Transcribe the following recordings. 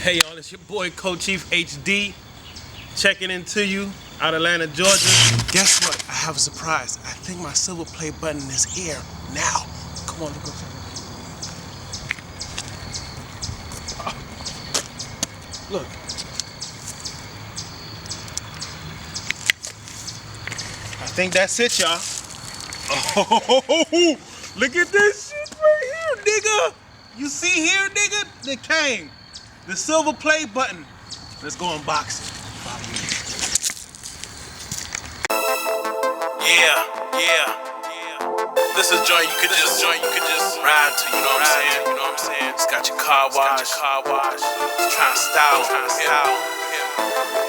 Hey y'all, it's your boy Kochief HD checking into you out of Atlanta, Georgia. Guess what? I have a surprise. I think my silver play button is here now. Come on, look up. Look. I think that's it, y'all. Oh, look at this shit right here, nigga. You see here, nigga? The came. The silver play button. Let's go unbox it. Yeah. This is joint you could just ride to, you know what I'm saying? It's got your car wash. It's trying to style.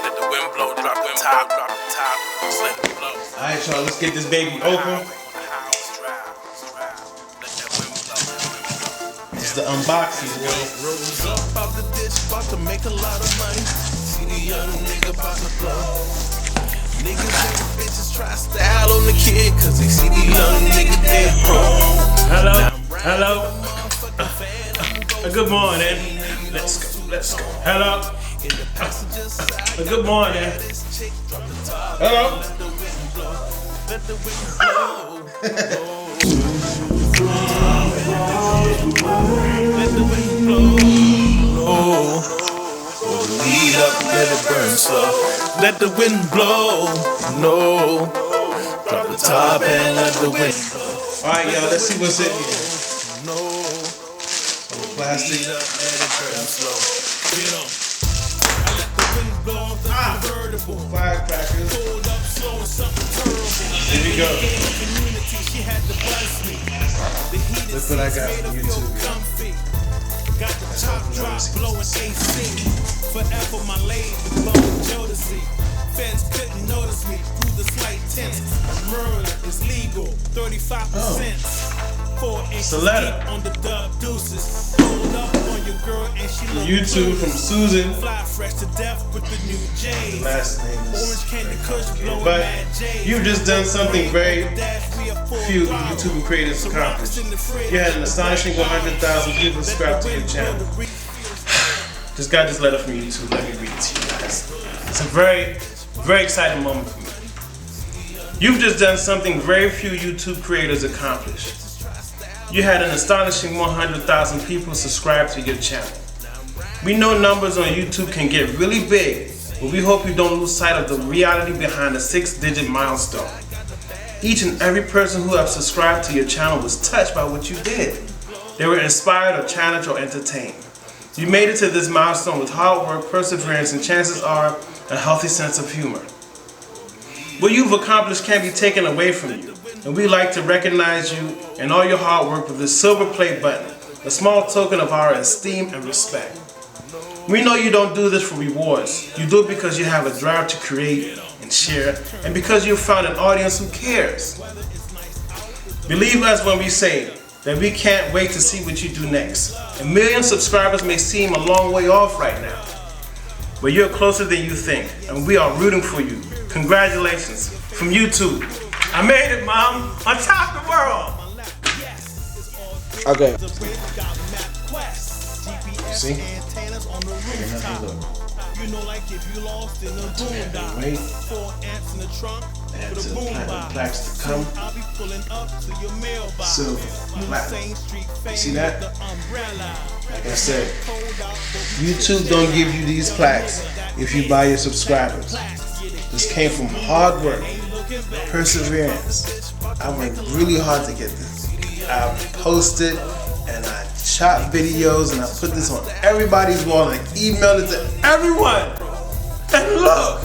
Let the wind blow, drop the top. Just let it blow. Alright, y'all, let's get this baby open. It's the unboxing, yo. Rose up out the ditch, about to make a lot of money. See the young nigga about to blow. Niggas and bitches try style on the kid, cause they see the young nigga dead wrong. Hello. Good morning. Let's go. Hello. Good morning. Hello. Let the wind blow. Lead up, let it burn slow. Let the wind blow. No. Drop the top and let the wind blow. Alright, y'all, let's see what's in here. No. Plastic. Lead up, let it burn slow. Get on. I let the wind blow off the convertible. Firecrackers. Pulled up slow and something terrible. There you go. Community, she had to buzz me. The heat Look what I got from YouTube. Got the top drop blowing AC. Forever my lady blowing Jodeci. Feds couldn't notice me through the slight tints. Murder is legal, 35%. 4 inches deep on the dub deuces. Hold up on your girl and she look YouTube from Susan. Fly fresh to death with the new J's. Last name is Orange candy kush blowing but mad J's. you've just done something very few YouTube creators accomplished. You had an astonishing 100,000 people subscribed to your channel. Just got this letter from YouTube. Let me read it to you guys. It's a very exciting moment for me. You've just done something very few YouTube creators accomplished. You had an astonishing 100,000 people subscribed to your channel. We know numbers on YouTube can get really big, but we hope you don't lose sight of the reality behind the 6-digit milestone. Each and every person who has subscribed to your channel was touched by what you did. They were inspired or challenged or entertained. You made it to this milestone with hard work, perseverance, and chances are a healthy sense of humor. What you've accomplished can't be taken away from you, and we'd like to recognize you and all your hard work with this silver play button, a small token of our esteem and respect. We know you don't do this for rewards. You do it because you have a drive to create and share, and because you've found an audience who cares. Believe us when we say that we can't wait to see what you do next. 1 million subscribers may seem a long way off right now, but you're closer than you think, and we are rooting for you. Congratulations from YouTube. I made it, Mom. On top of the world. Okay. See? You know, like if you lost in the boondock, 4 amps in the trunk, And with a to boom platinum plaques to come. I'll be pulling up to your mailbox. Silver, platinum. You see that? Like I said, YouTube don't give you these plaques if you buy your subscribers. This came from hard work, perseverance. I worked really hard to get this. I posted and I shot videos and I put this on everybody's wall and I emailed it to everyone. And look!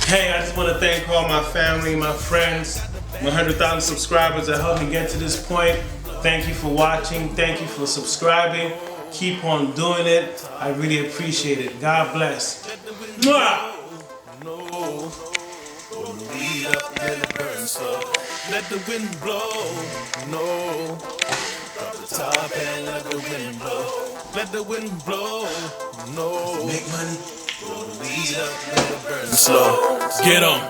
Hey, I just want to thank all my family, my friends, my 100,000 subscribers that helped me get to this point. Thank you for watching. Thank you for subscribing. Keep on doing it. I really appreciate it. God bless. Mwah! Lead up, let it burn slow. Let the wind blow. No. Drop the top and let the wind blow. Let the wind blow. No. Make money. Lead up, let it burn slow. Get on.